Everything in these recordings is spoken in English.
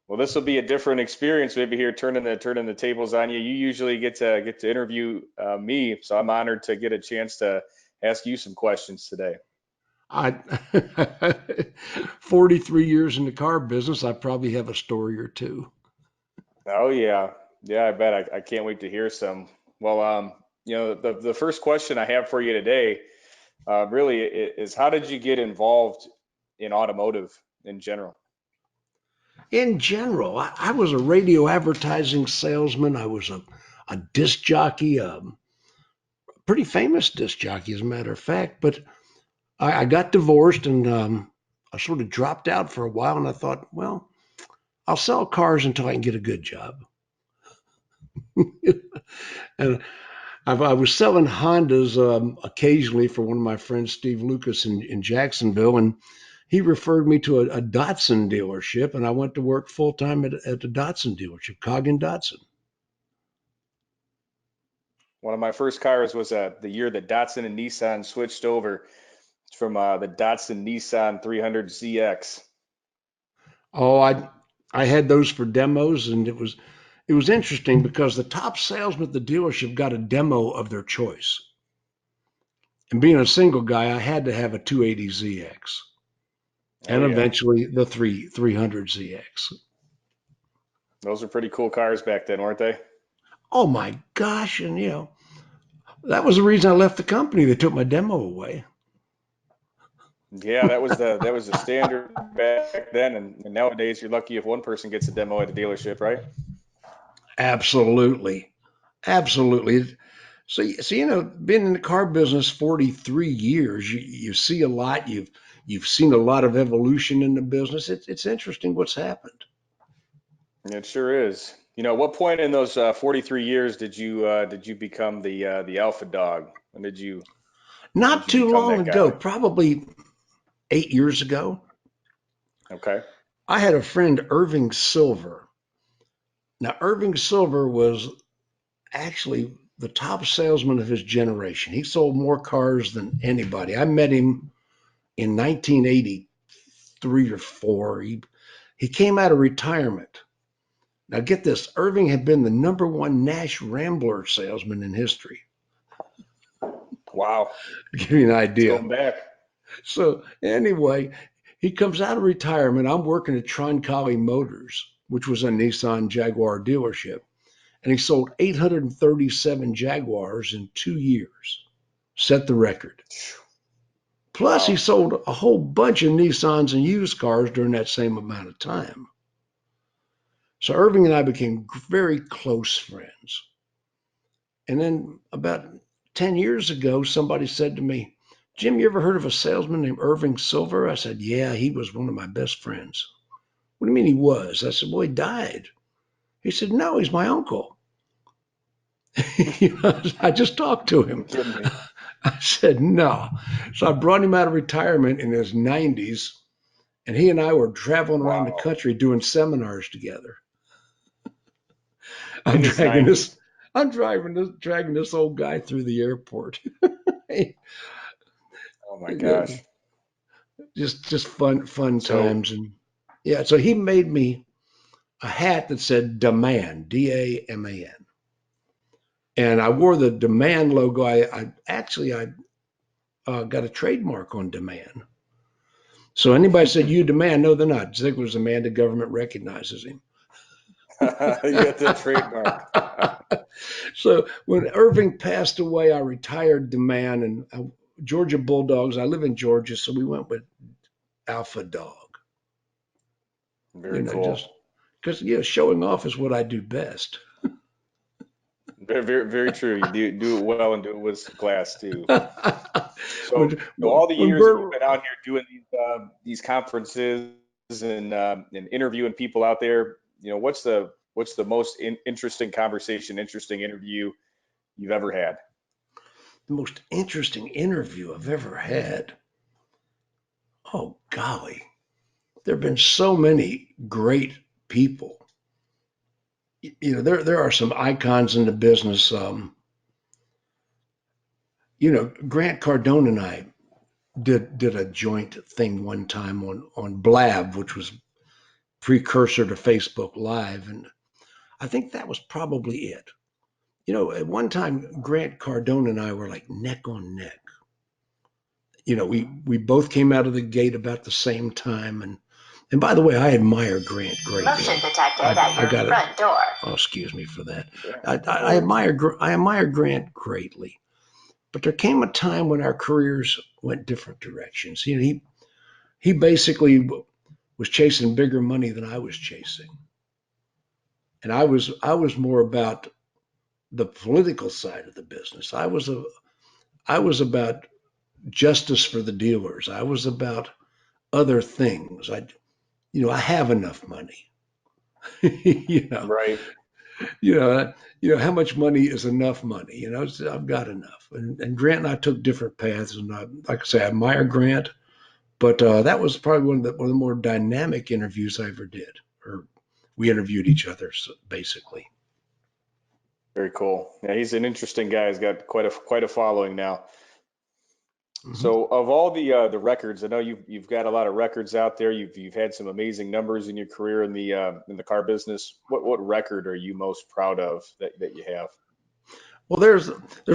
Well, this will be a different experience. Maybe here, turning the tables on you. You usually get to interview me, so I'm honored to get a chance to ask you some questions today. I 43 years in the car business, I probably have a story or two. Oh yeah, yeah. I bet. I can't wait to hear some. Well, the first question I have for you today, really is how did you get involved in automotive in general? In general, I was a radio advertising salesman. I was a disc jockey, a pretty famous disc jockey, as a matter of fact. But I got divorced and I sort of dropped out for a while. And I thought, well, I'll sell cars until I can get a good job. And I was selling Hondas occasionally for one of my friends, Steve Lucas, in Jacksonville, and he referred me to a Datsun dealership, and I went to work full time at the Datsun dealership, Coggin Datsun. One of my first cars was the year that Datsun and Nissan switched over from the Datsun Nissan 300ZX. Oh, I had those for demos, and it was interesting because the top salesman at the dealership got a demo of their choice. And being a single guy, I had to have a 280ZX Oh and yeah, eventually the 300ZX. those were pretty cool cars back then, weren't they? Oh my gosh! And that was the reason I left the company. They took my demo away. Yeah, that was the standard back then, and nowadays you're lucky if one person gets a demo at a dealership, right? Absolutely, absolutely. So being in the car business 43 years, you see a lot. You've seen a lot of evolution in the business. It's interesting what's happened. It sure is. At what point in those 43 years did you become the Alpha Dog? When did Not you too become long that ago, guy? probably 8 years ago, Okay. I had a friend, Irving Silver. Now, Irving Silver was actually the top salesman of his generation. He sold more cars than anybody. I met him in 1983 or four. He came out of retirement. Now, get this, Irving had been the number one Nash Rambler salesman in history. Wow. To give you an It's idea. going back. So, anyway, he comes out of retirement. I'm working at Troncalli Motors, which was a Nissan Jaguar dealership. And he sold 837 Jaguars in 2 years, set the record. Plus, he Wow. sold a whole bunch of Nissans and used cars during that same amount of time. So Irving and I became very close friends. And then about 10 years ago, somebody said to me, Jim, you ever heard of a salesman named Irving Silver? I said, yeah, he was one of my best friends. What do you mean he was? I said, well, he died. He said, no, he's my uncle. I just talked to You're him. kidding me. I said, no. So I brought him out of retirement in his 90s, and he and I were traveling around the Wow. country doing seminars together. I'm In his dragging this, 90s. dragging this old guy through the airport. Oh my gosh. just fun So, times. And yeah, so he made me a hat that said demand, DAMAN. And I wore the demand logo. I got a trademark on demand. So anybody said you demand, no, they're not. Ziegler's a man. The government recognizes him. you got that trademark. So when Irving passed away, I retired demand and Georgia Bulldogs. I live in Georgia, so we went with Alpha Dawg. Very Just cool. because showing off is what I do best. Very, very, very true. You do it well and do it with some class too. So, when, all the when years that you've Bert, been out here doing these conferences and interviewing people out there, what's the most interesting conversation, interesting interview you've ever had? the most interesting interview I've ever had. Oh golly, there have been so many great people. There are some icons in the business. Grant Cardone and I did a joint thing one time on Blab, which was precursor to Facebook Live. And I think that was probably it. You know, at one time, Grant Cardone and I were like neck on neck. You know, we both came out of the gate about the same time. And by the way, I admire Grant greatly. Motion detected at your got front door. Oh, excuse me for that. Yeah, I, no I worries. admire Grant greatly, but there came a time when our careers went different directions. You know, he basically was chasing bigger money than I was chasing, and I was more about the political side of the business. I was about justice for the dealers. I was about other things. I have enough money. you know, Right. you know, how much money is enough money? I've got enough. And Grant and I took different paths. And like I say, I admire Grant, but that was probably one of the more dynamic interviews I ever did. Or we interviewed each other, so basically. Very cool. Yeah, he's an interesting guy. He's got quite a following now. Mhm. So of all the records, I know you've got a lot of records out there. You've had some amazing numbers in your career in the car business. What record are you most proud of that you have? Well, there's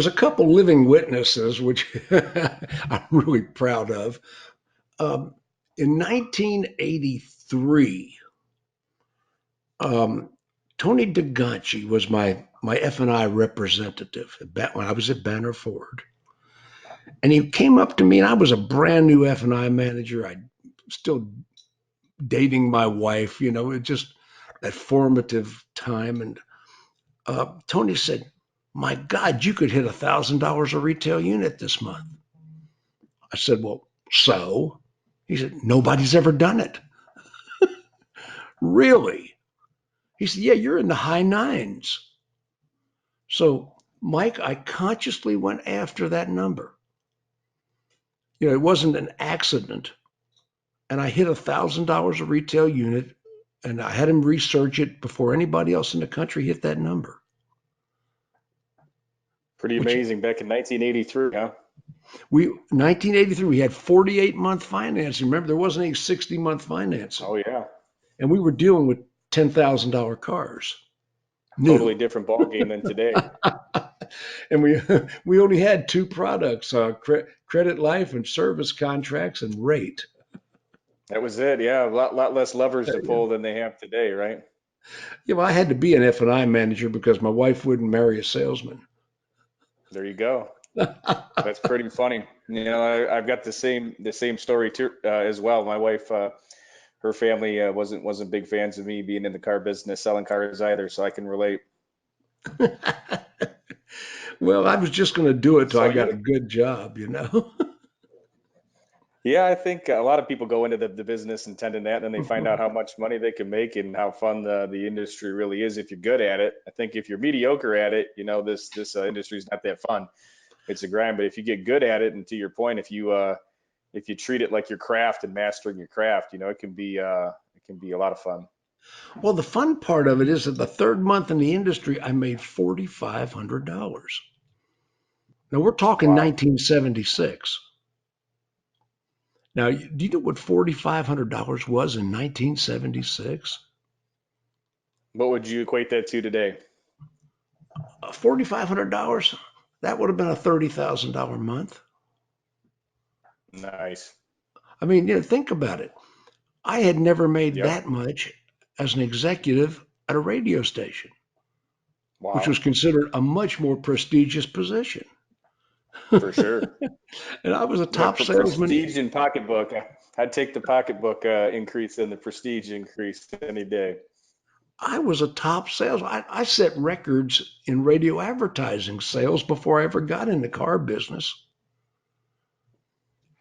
a couple living witnesses which I'm really proud of. Um, in 1983, um, Tony DeGanchi was my F&I representative when I was at Banner Ford, and he came up to me, and I was a brand new F&I manager. I still dating my wife, it just that formative time, and Tony said, "My God, you could hit $1,000 a retail unit this month." I said, "Well, so?" He said, "Nobody's ever done it." Really? He said, "Yeah, you're in the high nines." So, Mike, I consciously went after that number. It wasn't an accident. And I hit $1,000 a retail unit, and I had him research it before anybody else in the country hit that number. Pretty Which amazing back in 1983, huh? 1983, we had 48-month financing. Remember, there wasn't any 60-month financing, Oh yeah, and we were dealing with $10,000 cars, totally new. different ball game than today. And we only had two products: credit life and service contracts and rate. That was it. Yeah, a lot less levers to Yeah, pull than they have today, right? well, I had to be an F&I manager because my wife wouldn't marry a salesman. There you go. That's pretty funny. I've got the same story too as well. My wife, her family wasn't big fans of me being in the car business, selling cars either, so I can relate. Well, I was just going to do it till So I got you, a good job. yeah, I think a lot of people go into the business intending that, and then they find out how much money they can make and how fun the industry really is if you're good at it. I think if you're mediocre at it, this industry is not that fun. It's a grind, but if you get good at it, and to your point, if you treat it like your craft and mastering your craft, it can be a lot of fun. Well, the fun part of it is that the third month in the industry, I made $4,500. Now we're talking Wow. 1976. Now, do you know what $4,500 was in 1976? What would you equate that to today? $4,500, that would have been a $30,000 month. Nice. I mean, think about it. I had never made Yep. that much as an executive at a radio station, which Wow. was considered a much more prestigious position. For sure. And I was a Yeah, top salesman. prestige and pocketbook. I'd take the pocketbook increase and the prestige increase any day. I was a top salesman. I set records in radio advertising sales before I ever got in the car business.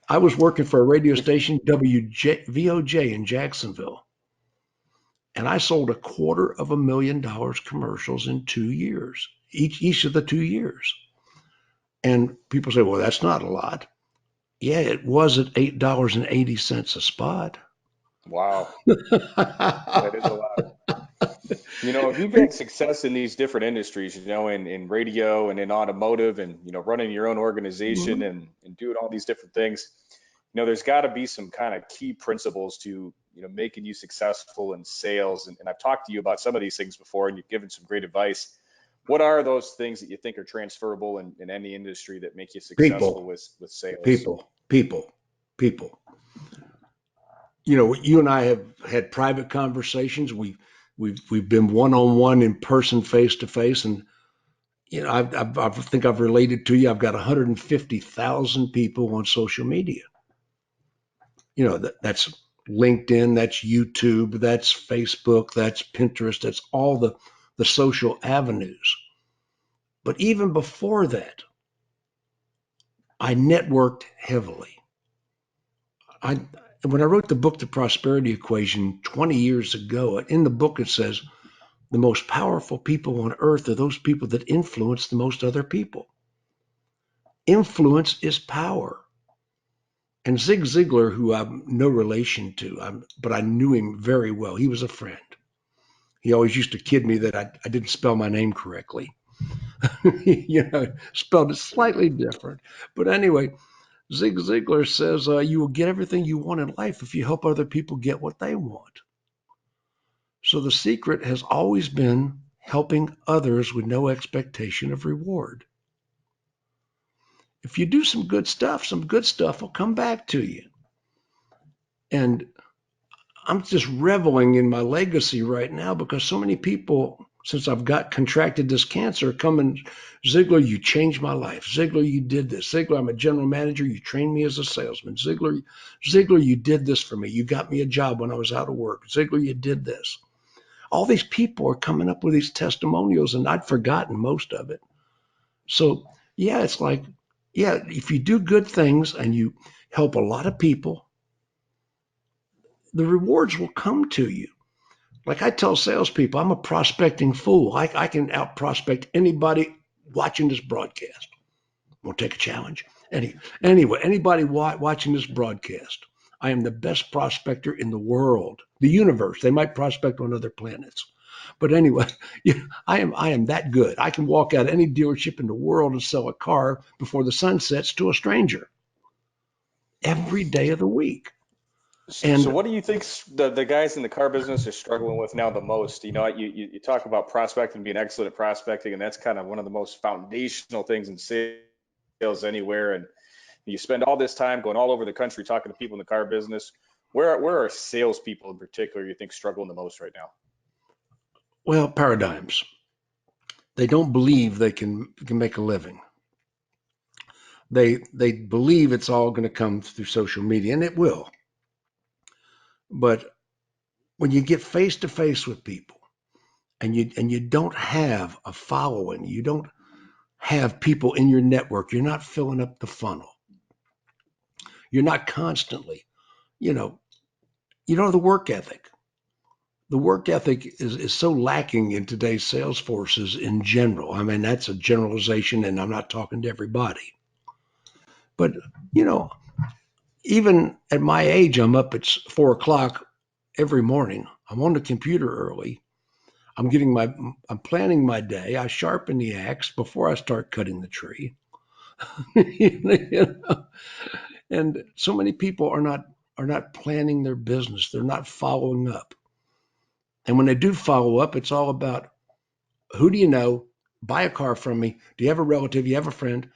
I was working for a radio If station, VOJ in Jacksonville, and I sold $250,000 commercials in 2 years, each of the 2 years. And people say, well, that's not a lot. Yeah, it was at $8.80 a spot. Wow, that is a lot. If you've had success in these different industries, in radio and in automotive and, running your own organization and doing all these different things, there's got to be some kind of key principles to making you successful in sales? And I've talked to you about some of these things before, and you've given some great advice. What are those things that you think are transferable in any industry that make you successful People, with sales? people. You and I have had private conversations. We've been one on one, in person, face to face, and I think I've related to you. I've got 150,000 people on social media. That's LinkedIn, that's YouTube, that's Facebook, that's Pinterest, that's all the social avenues. But even before that, I networked heavily. I When I wrote the book The Prosperity Equation 20 years ago, in the book it says the most powerful people on earth are those people that influence the most other people. Influence is power. And Zig Ziglar, who I'm no relation to, but I knew him very well, he was a friend. He always used to kid me that I didn't spell my name correctly. Spelled it slightly different. But anyway, Zig Ziglar says you will get everything you want in life if you help other people get what they want. So the secret has always been helping others with no expectation of reward. If you do some good stuff will come back to you. And I'm just reveling in my legacy right now because so many people, since I've contracted this cancer, come and, Ziegler, you changed my life. Ziegler, you did this. Ziegler, I'm a general manager. You trained me as a salesman. Ziegler, you did this for me. You got me a job when I was out of work. Ziegler, you did this. All these people are coming up with these testimonials, and I'd forgotten most of it. So, yeah, it's like, yeah, if you do good things and you help a lot of people, the rewards will come to you. Like I tell salespeople, I'm a prospecting fool. I can out prospect anybody watching this broadcast. Want to take a challenge? Anyway, anybody watching this broadcast, I am the best prospector in the world, the universe. They might prospect on other planets, but anyway, I am that good. I can walk out of any dealership in the world and sell a car before the sun sets to a stranger every day of the week. So And what do you think the guys in the car business are struggling with now the most? You talk about prospecting, being excellent at prospecting, and that's kind of one of the most foundational things in sales anywhere. And you spend all this time going all over the country talking to people in the car business. Where are salespeople in particular you think struggling the most right now? well, paradigms. They don't believe they can make a living. They believe it's all going to come through social media, and it will. But when you get face to face with people and you don't have a following, you don't have people in your network, you're not filling up the funnel. You're not constantly, you know, you don't have the work ethic. The work ethic is so lacking in today's sales forces in general. I mean, that's a generalization, and I'm not talking to everybody. But, you know, even at my age, I'm up at 4 o'clock every morning. I'm on the computer early. I'm planning my day. I sharpen the axe before I start cutting the tree. You know? And so many people are not planning their business. They're not following up. And when they do follow up, it's all about who do you know? Buy a car from me. Do you have a relative? You have a friend?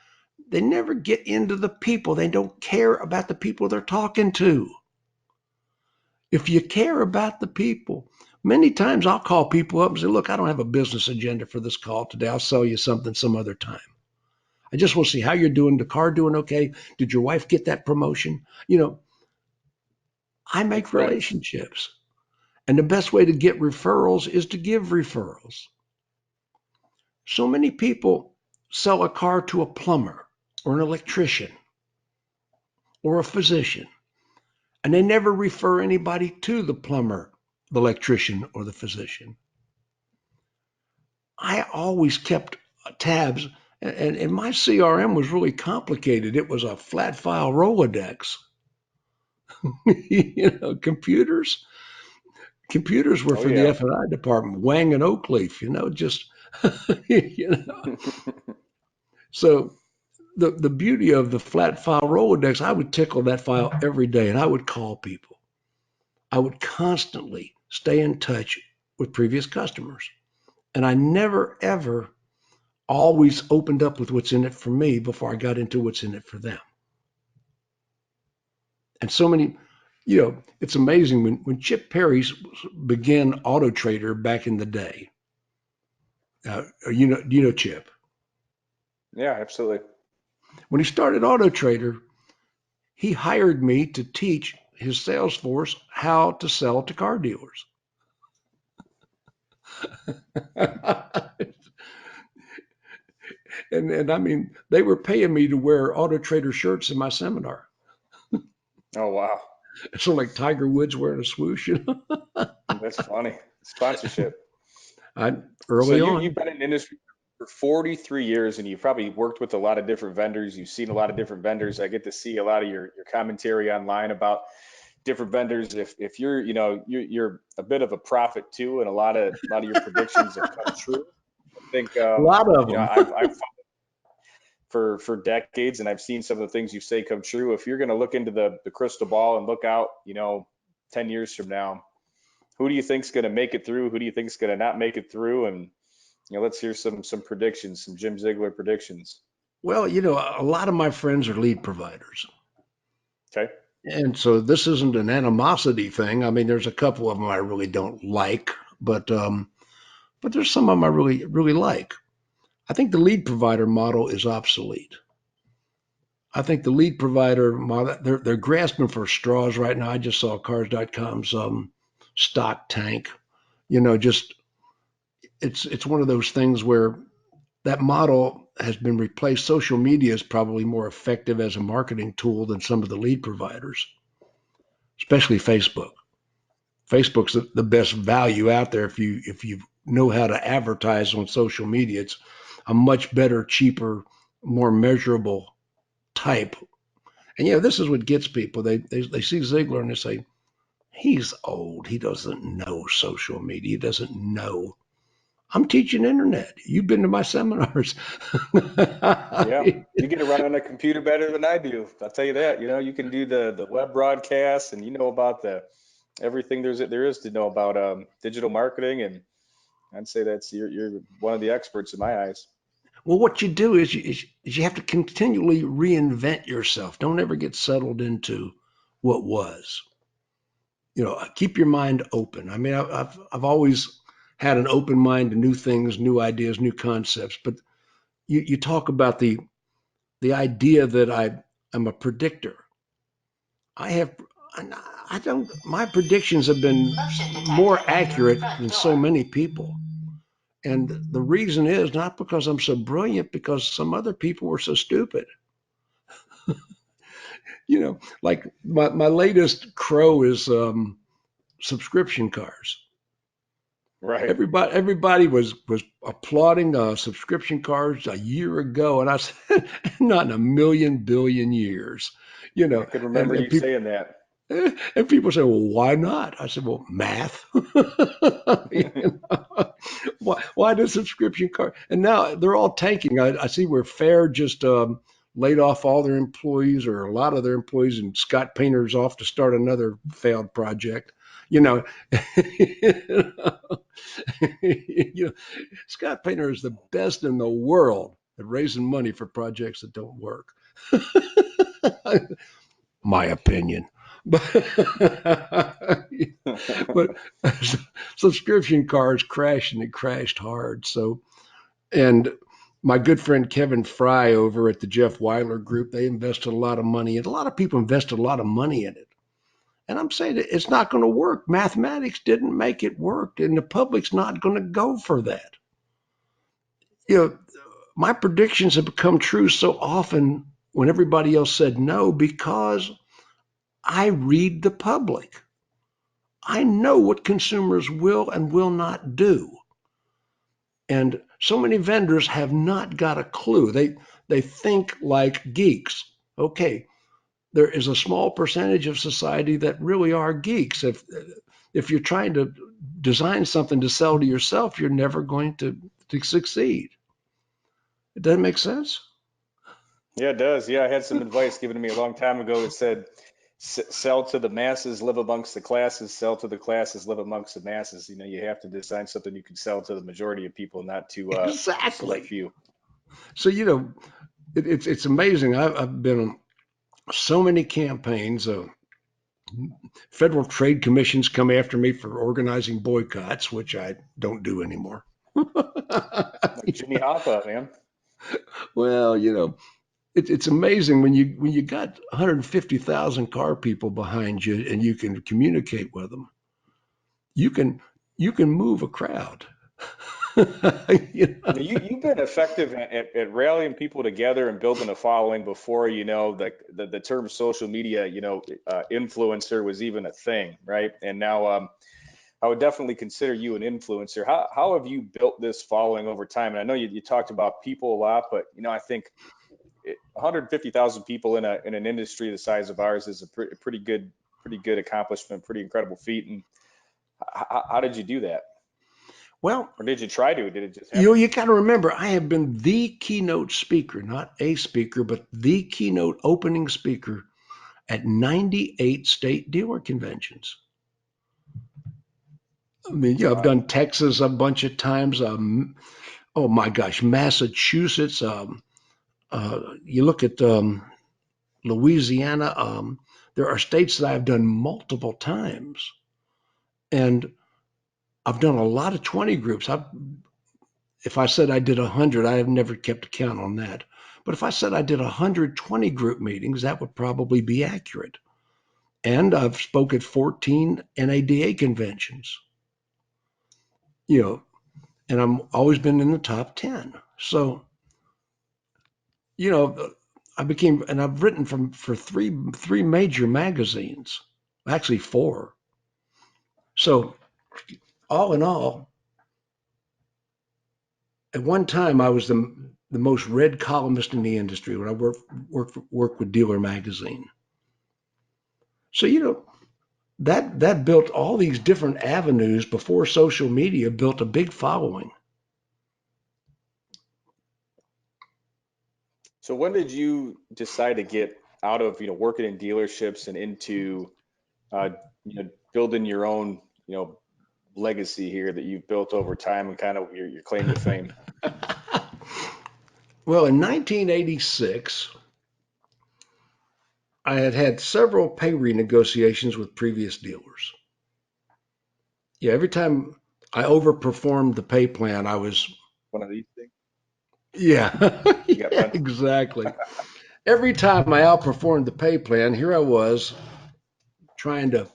They never get into the people. They don't care about the people they're talking to. If you care about the people, many times I'll call people up and say, look, I don't have a business agenda for this call today. I'll sell you something some other time. I just want to see how you're doing. The car doing okay? Did your wife get that promotion? I Make make friends. relationships. And the best way to get referrals is to give referrals. So many people sell a car to a plumber or an electrician or a physician, and they never refer anybody to the plumber, the electrician, or the physician. I always kept tabs, and my CRM was really complicated. It was a flat file Rolodex. Computers were Oh for the yeah. F&I department, Wang and Oakleaf, just you know. So the beauty of the flat file Rolodex, I would tickle that file every day, and I would call people. I would constantly stay in touch with previous customers. And I never, ever always opened up with what's in it for me before I got into what's in it for them. And so many, it's amazing when Chip Perry began Auto Trader back in the day. Do you know Chip? Yeah, absolutely. When he started Auto Trader, he hired me to teach his sales force how to sell to car dealers. and I mean, they were paying me to wear Auto Trader shirts in my seminar. Oh, wow. So like Tiger Woods wearing a swoosh, That's funny. Sponsorship. I So early you've on. been in the industry for 43 years and you've probably worked with a lot of different vendors. You've seen a lot of different vendors. I get to see a lot of your commentary online about different vendors. If you're, you're a bit of a prophet too, and a lot of your predictions have come true. I think, A lot of them. I've for decades, and I've seen some of the things you say come true. If you're going to look into the crystal ball and look out, 10 years from now, who do you think's going to make it through? Who do you think's going to not make it through? And let's hear some predictions, some Jim Ziegler predictions. Well, a lot of my friends are lead providers. Okay. And so this isn't an animosity thing. I mean, there's a couple of them I really don't like, but there's some of them I really, really like. I think the lead provider model is obsolete. I think the lead provider model, they're grasping for straws right now. I just saw Cars.com's stock tank. Just it's one of those things where that model has been replaced. Social media is probably more effective as a marketing tool than some of the lead providers, especially Facebook. Facebook's the best value out there if you know how to advertise on social media. It's a much better, cheaper, more measurable type. And this is what gets people. They see Ziegler and they say, he's old. He doesn't know social media. He doesn't know. I'm teaching internet. You've been to my seminars. Yeah, you get to run on a computer better than I do. I'll tell you that. You can do the web broadcasts, and you know about the everything there is to know about digital marketing, and I'd say that's you're one of the experts in my eyes. Well, what you do is you have to continually reinvent yourself. Don't ever get settled into what was. Keep your mind open. I mean, I've always had an open mind to new things, new ideas, new concepts. But you talk about the idea that I'm a predictor. I have I don't my predictions have been more accurate than so many people. And the reason is not because I'm so brilliant, because some other people were so stupid. Like my latest crow is subscription cars. Right. Everybody was applauding subscription cars a year ago, and I said, not in a million billion years, I could and remember and you people saying that. and people say, well, why not? I said, well, math. Why does subscription car? And now they're all tanking. I see where Fair just laid off all their employees, or a lot of their employees, and Scott Painter's off to start another failed project. You know, you know, Scott Painter is the best in the world at raising money for projects that don't work. My opinion. But, but subscription cars crashed, and it crashed hard. So, and my good friend Kevin Fry over at the Jeff Weiler Group, they invested a lot of money, and a lot of people invested a lot of money in it. And I'm saying that it's not going to work. Mathematics didn't make it work, and the public's not going to go for that. You know, my predictions have become true so often when everybody else said no, because I read the public. I know what consumers will and will not do. And so many vendors have not got a clue. They think like geeks. Okay, there is a small percentage of society that really are geeks. If you're trying to design something to sell to yourself, you're never going to succeed. It doesn't make sense. Yeah, it does. Yeah, I had some advice given to me a long time ago that said, sell to the masses, live amongst the classes, sell to the classes, live amongst the masses. You know, you have to design something you can sell to the majority of people, not to a select Exactly. few. So, it's amazing. I've been on so many campaigns. Federal trade commissions come after me for organizing boycotts, which I don't do anymore. Like Jimmy Hoffa, man. Well, it's amazing when you got 150,000 car people behind you and you can communicate with them. You can you can move a crowd. You know? You've been effective at rallying people together and building a following before, the term social media, influencer was even a thing, right? And now, I would definitely consider you an influencer. How have you built this following over time? And I know you talked about people a lot, but I think 150,000 people in an industry the size of ours is a pretty good accomplishment, pretty incredible feat. And how did you do that? Well, Or did you try to? Did it just happen? you got to remember, I have been the keynote speaker, not a speaker, but the keynote opening speaker at 98 state dealer conventions. I mean, I've Wow. done Texas a bunch of times. Oh my gosh, Massachusetts. You look at Louisiana. There are states that I've done multiple times, and I've done a lot of 20 groups. If I said I did 100, I have never kept a count on that. But if I said I did 120 group meetings, that would probably be accurate. And I've spoke at 14 NADA conventions, you know, and I'm always been in the top 10. So, you know, and I've written for three major magazines, actually four. So all in all, at one time I was the most read columnist in the industry when I worked with Dealer Magazine. So that built all these different avenues before social media built a big following. So when did you decide to get out of, working in dealerships and into, building your own, legacy here that you've built over time and kind of your claim to fame? Well, in 1986, I had had several pay renegotiations with previous dealers. Yeah, every time I overperformed the pay plan, I was, One of these things. yeah, You got yeah, punched. exactly. Every time I outperformed the pay plan, here I was trying to,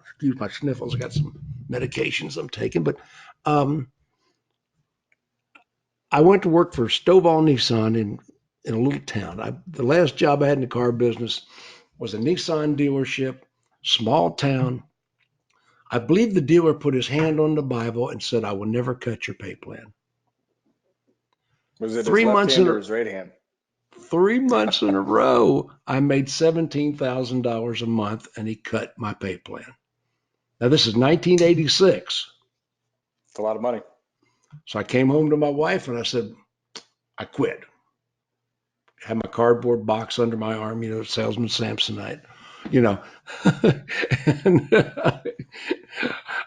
excuse my sniffles. I got some medications I'm taking, but um, I went to work for Stovall Nissan in a little town. The last job I had in the car business was a Nissan dealership, small town. I believe the dealer put his hand on the Bible and said, "I will never cut your pay plan." Was it his Three left months in hand a or his right hand? 3 months in a row, I made $17,000 a month, and he cut my pay plan. Now this is 1986, It's a lot of money. so I came home to my wife and I said, "I quit." Had my cardboard box under my arm, salesman Samsonite, you know, and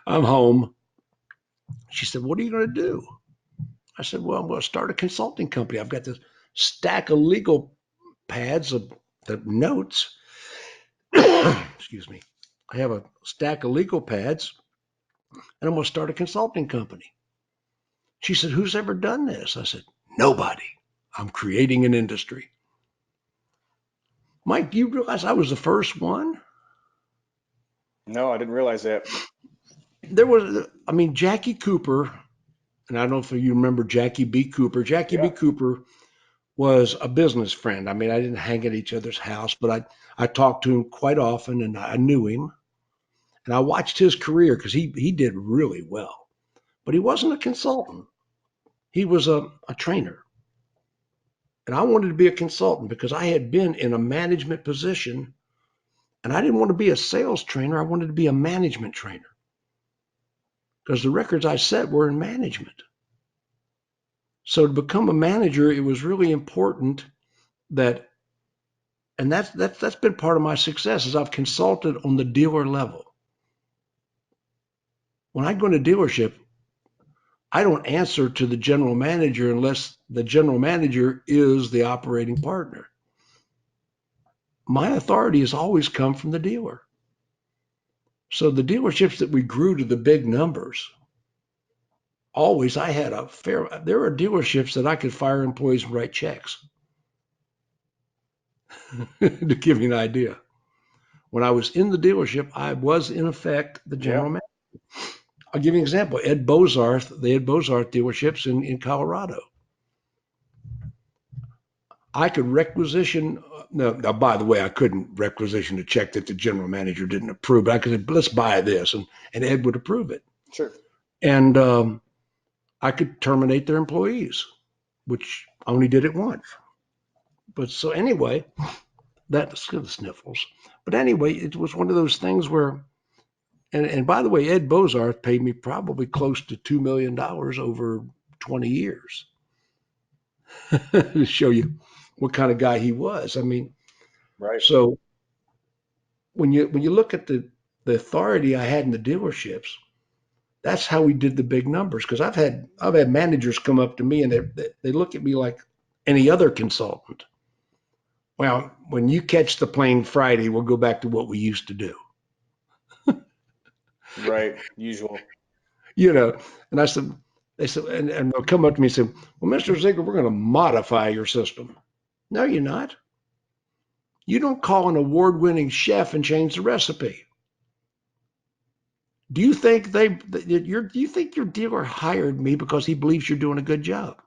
I'm home. She said, "What are you going to do?" I said, "Well, I'm going to start a consulting company. I've got this stack of legal pads of the notes." Excuse me. I have a stack of legal pads and I'm going to start a consulting company. She said, "Who's ever done this?" I said, "Nobody. I'm creating an industry." Mike, do you realize I was the first one? No, I didn't realize that. Jackie Cooper, and I don't know if you remember Jackie B. Cooper. Jackie B. Yeah. Cooper was a business friend. I mean, I didn't hang at each other's house, but I talked to him quite often and I knew him. And I watched his career because he did really well. But he wasn't a consultant. He was a trainer. And I wanted to be a consultant because I had been in a management position and I didn't want to be a sales trainer. I wanted to be a management trainer because the records I set were in management. So to become a manager, it was really important that And that's been part of my success is I've consulted on the dealer level. When I go into dealership, I don't answer to the general manager unless the general manager is the operating partner. My authority has always come from the dealer. So the dealerships that we grew to the big numbers, always I had a fair, there are dealerships that I could fire employees and write checks to give you an idea. When I was in the dealership, I was in effect the Yeah, general manager. I'll give you an example. Ed Bozarth, the Ed Bozarth dealerships in Colorado. I could requisition, no, now, by the way, I couldn't requisition a check that the general manager didn't approve, but I could say, let's buy this, and Ed would approve it. sure. And I could terminate their employees, which I only did it once. But so anyway, that's the sniffles. But anyway, it was one of those things where, and by the way, Ed Bozarth paid me probably close to $2 million over 20 years to show you what kind of guy he was. I mean, Right. so when you look at the authority I had in the dealerships, that's how we did the big numbers. Because I've had managers come up to me and they look at me like any other consultant. Well, when you catch the plane Friday, we'll go back to what we used to do. Right. Usual. You know, and I said, they said, and they'll come up to me and say, well, Mr. Ziegler, we're going to modify your system. No, you're not. You don't call an award-winning chef and change the recipe. Do you think do you think your dealer hired me because he believes you're doing a good job?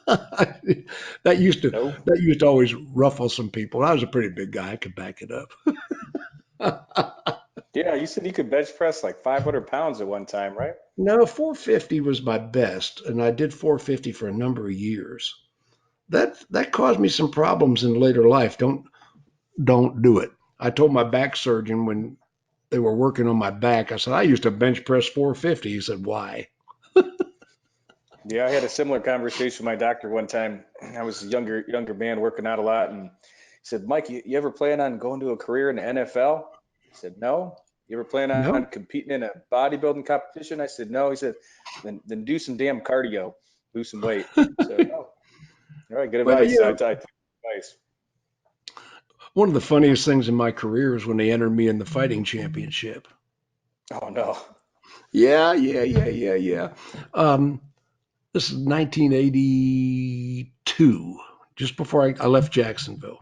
that used to No. that used to always ruffle some people. I was a pretty big guy. I could back it up. Yeah, you said you could bench press like 500 pounds at one time, right? No, 450 was my best, and I did 450 for a number of years. That caused me some problems in later life. Don't do it. I told my back surgeon when they were working on my back, I said, I used to bench press 450. He said, why? Yeah, I had a similar conversation with my doctor one time. I was a younger man working out a lot, and he said, "Mike, you ever plan on going to a career in the NFL?" I said, "No." You ever plan on No. competing in a bodybuilding competition? I said, "No." He said, "Then do some damn cardio, lose some weight." So, oh, all right, good Well, advice. I took advice. one of the funniest things in my career is when they entered me in the fighting championship. Oh no. Yeah, yeah, yeah, yeah, yeah. Um, this is 1982, just before I left Jacksonville.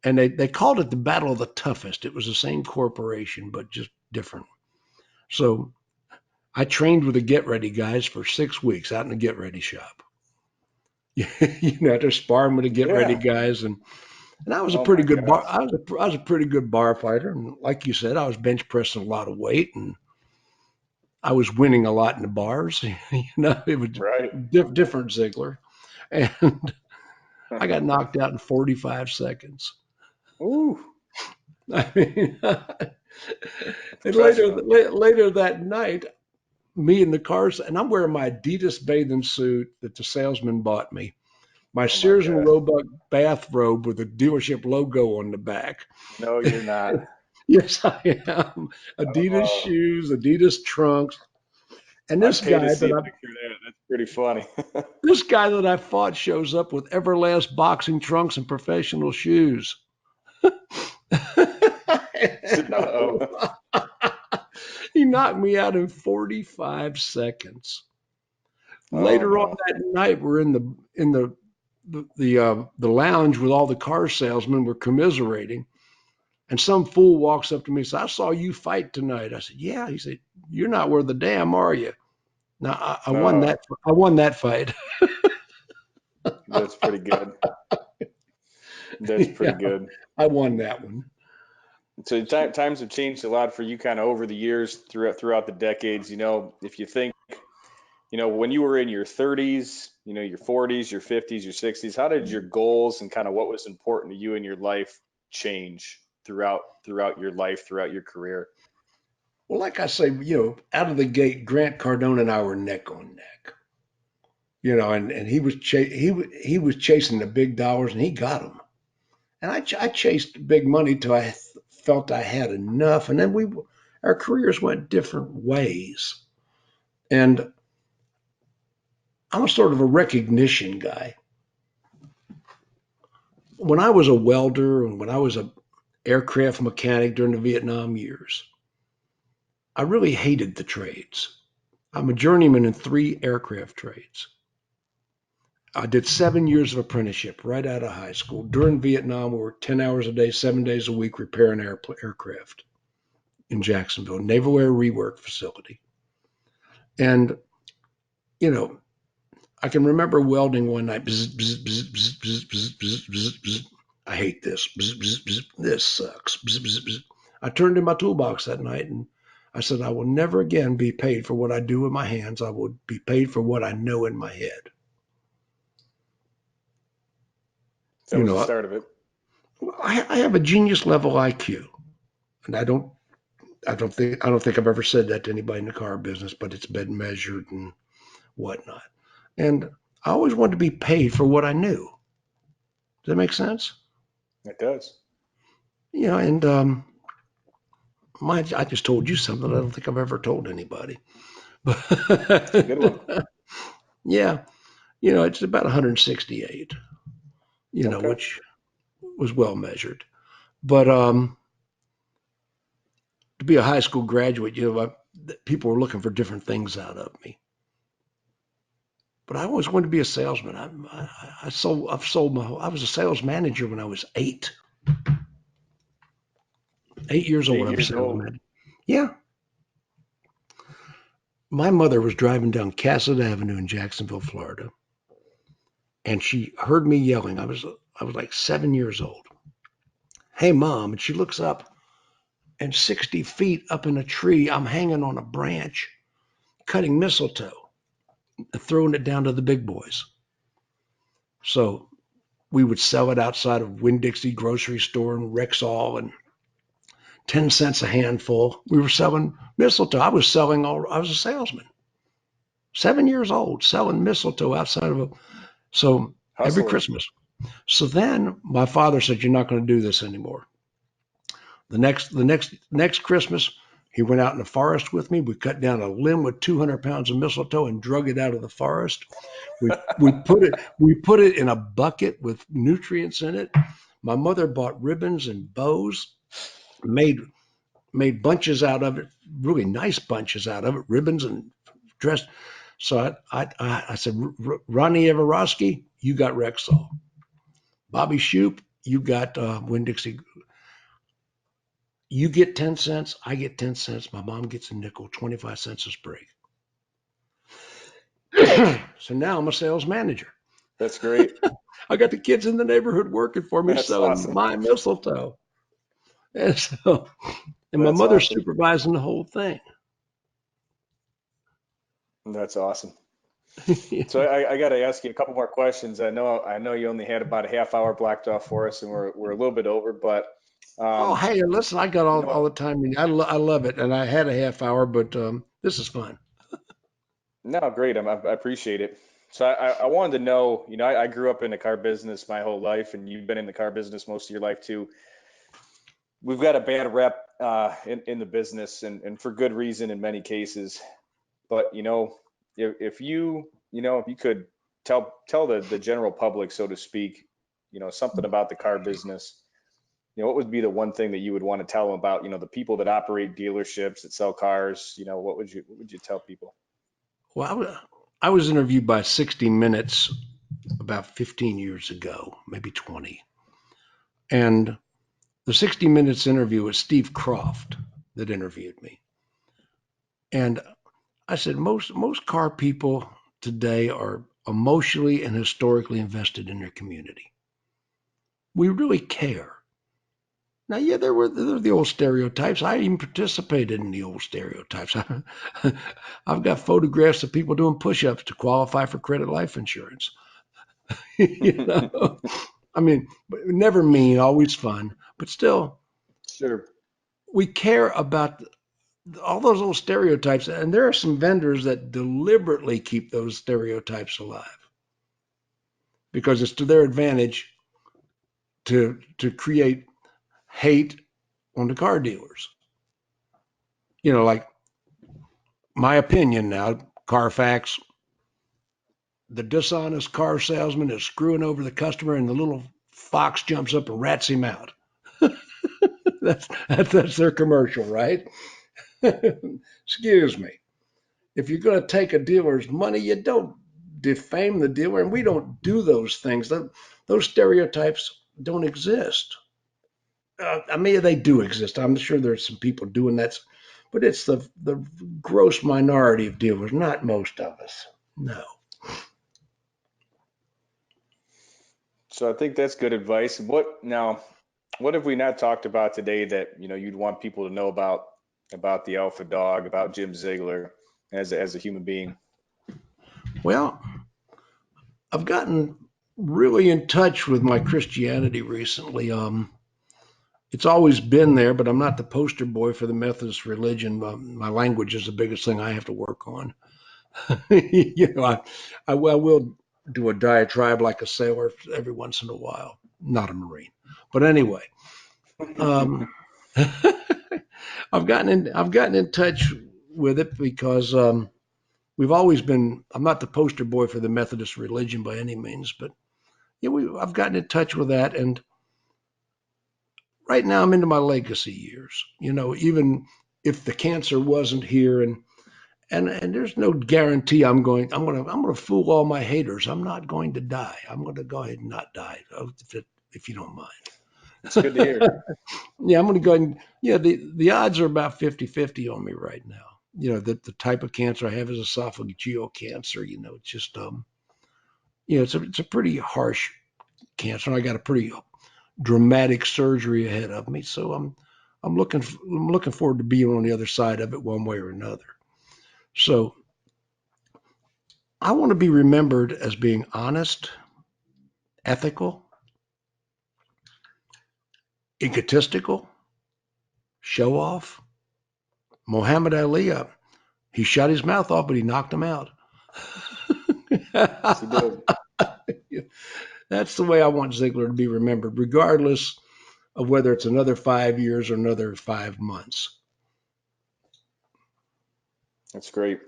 And they called it the Battle of the Toughest. It was the same corporation, but just different. So I trained with the Get Ready guys for 6 weeks out in the Get Ready shop. They're sparring with the Get Ready Yeah. guys, and I was a Oh pretty my good bar. gosh. I was a pretty good bar fighter, and like you said, I was bench pressing a lot of weight, and I was winning a lot in the bars. It was Right. different Ziegler, and I got knocked out in 45 seconds. Ooh, I mean, a and later professional. later that night, me in the cars, and I'm wearing my Adidas bathing suit that the salesman bought me, my Oh my Sears and gosh. Roebuck bathrobe with the dealership logo on the back. No, you're not. Yes, I am. Adidas Oh, shoes, Adidas trunks, and I'd pay to see a picture of that. That's pretty funny. this guy that I fought shows up with Everlast boxing trunks and professional shoes. Uh-oh. He knocked me out in 45 seconds. Oh Later on no. that night, we're in the lounge with all the car salesmen. We're commiserating, and some fool walks up to me and says, "I saw you fight tonight." I said, "Yeah." He said, "You're not worth a damn, are you?" Now I won Oh, that. I won that fight. that's pretty good. That's pretty Yeah, good. I won that one. So times have changed a lot for you kind of over the years throughout the decades. If you think, when you were in your 30s, your 40s, your 50s, your 60s, how did your goals and kind of what was important to you in your life change throughout your life, throughout your career? Well, like I say, out of the gate, Grant Cardone and I were neck on neck. and he was chasing the big dollars, and he got them. And I chased big money till I felt I had enough, and then our careers went different ways. And I'm a sort of a recognition guy. When I was a welder and when I was a aircraft mechanic during the Vietnam years, I really hated the trades. I'm a journeyman in 3 aircraft trades. I did 7 years of apprenticeship right out of high school. During Vietnam, we worked 10 hours a day, 7 days a week, repairing aircraft in Jacksonville, Naval Air Rework Facility. And, you know, I can remember welding one night. Bzz, bzz, bzz, bzz, bzz, bzz, bzz, bzz, bzz. I hate this. Bzz, bzz, bzz. This sucks. Bzz, bzz, bzz. I turned in my toolbox that night and I said, I will never again be paid for what I do with my hands. I will be paid for what I know in my head. That You was the know, start of it. I have a genius level IQ, and I don't think I've ever said that to anybody in the car business, but it's been measured and whatnot. And I always wanted to be paid for what I knew. Does that make sense? It does. And I just told you something I don't think I've ever told anybody. It's a good one. But yeah, it's about 168, Okay. which was well measured. But to be a high school graduate, people were looking for different things out of me. But I always wanted to be a salesman. I was a sales manager when I was 8 years old. I was a 8 years sales old. manager. Yeah, my mother was driving down Cassett Avenue in Jacksonville, Florida, and she heard me yelling. I was like 7 years old. Hey, mom! And she looks up, and 60 feet up in a tree, I'm hanging on a branch, cutting mistletoe and throwing it down to the big boys. So we would sell it outside of Winn-Dixie grocery store and Rexall and 10 cents a handful. We were selling mistletoe. I was a salesman. 7 years old, selling mistletoe outside of a, so every Hustling. Christmas. So then my father said, you're not going to do this anymore. The next Christmas, he went out in the forest with me. We cut down a limb with 200 pounds of mistletoe and drug it out of the forest. We put it in a bucket with nutrients in it. My mother bought ribbons and bows, made made bunches out of it, really nice bunches out of it, ribbons and dress. So I said, Ronnie Everoski, you got Rexall. Bobby Shoop, you got Winn-Dixie. You get 10 cents, I get 10 cents. My mom gets a nickel, 25 cents a spray. So now I'm a sales manager. That's great. I got the kids in the neighborhood working for me That's selling awesome. my mistletoe. And my That's mother's awesome. supervising the whole thing. That's awesome. So I got to ask you a couple more questions. I know you only had about a half hour blocked off for us, and we're a little bit over, but Oh, um, hey, listen, I got you all know, the time. I love it. And I had a half hour, but this is fun. no, great. I appreciate it. So I wanted to know, I grew up in the car business my whole life, and you've been in the car business most of your life too. We've got a bad rep in the business, and for good reason in many cases. But if you could tell the general public, so to speak, something about the car business, what would be the one thing that you would want to tell them about, the people that operate dealerships that sell cars, what would you tell people? Well, I was interviewed by 60 Minutes about 15 years ago, maybe 20. And the 60 Minutes interview was Steve Croft that interviewed me. And I said, most car people today are emotionally and historically invested in their community. We really care. Now, yeah, there were the old stereotypes. I even participated in the old stereotypes. I've got photographs of people doing push-ups to qualify for credit life insurance. you know, I mean, never mean, always fun, but still, Sure. we care about all those old stereotypes, and there are some vendors that deliberately keep those stereotypes alive because it's to their advantage to create hate on the car dealers. Like my opinion now, Carfax, the dishonest car salesman is screwing over the customer, and the little fox jumps up and rats him out. That's their commercial, right? Excuse me. If you're going to take a dealer's money, you don't defame the dealer, and we don't do those things. Those stereotypes don't exist. I mean, they do exist. I'm sure there's some people doing that, but it's the gross minority of dealers, not most of us. No. So I think that's good advice. What have we not talked about today that, you'd want people to know about the Alpha Dog, about Jim Ziegler as a human being? Well, I've gotten really in touch with my Christianity recently. It's always been there, but I'm not the poster boy for the Methodist religion. My language is the biggest thing I have to work on. I will do a diatribe like a sailor every once in a while, not a Marine. But anyway, um, I've gotten in touch with it because we've always been. I'm not the poster boy for the Methodist religion by any means, but I've gotten in touch with that, and right now I'm into my legacy years. Even if the cancer wasn't here, and there's no guarantee I'm gonna fool all my haters. I'm not going to die. I'm gonna go ahead and not die, if you don't It's good to mind. hear. Yeah, I'm gonna go ahead and the odds are about 50-50 on me right now. The type of cancer I have is esophageal cancer. It's just it's a pretty harsh cancer. And I got a pretty dramatic surgery ahead of me. So I'm looking forward to being on the other side of it one way or another. So I want to be remembered as being honest, ethical, egotistical, show off. Muhammad Ali, he shut his mouth off, but he knocked him out. Yes, he did. That's the way I want Ziegler to be remembered, regardless of whether it's another 5 years or another 5 months. That's great.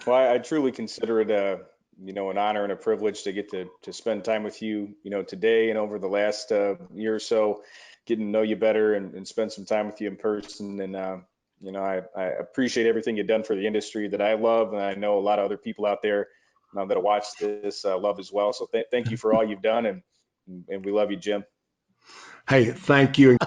Well, I truly consider it an honor and a privilege to get to spend time with you, today and over the last year or so, getting to know you better and spend some time with you in person. And I appreciate everything you've done for the industry that I love, and I know a lot of other people out there that watch this love as well. So thank you for all you've done, and we love you, Jim. Hey, thank you.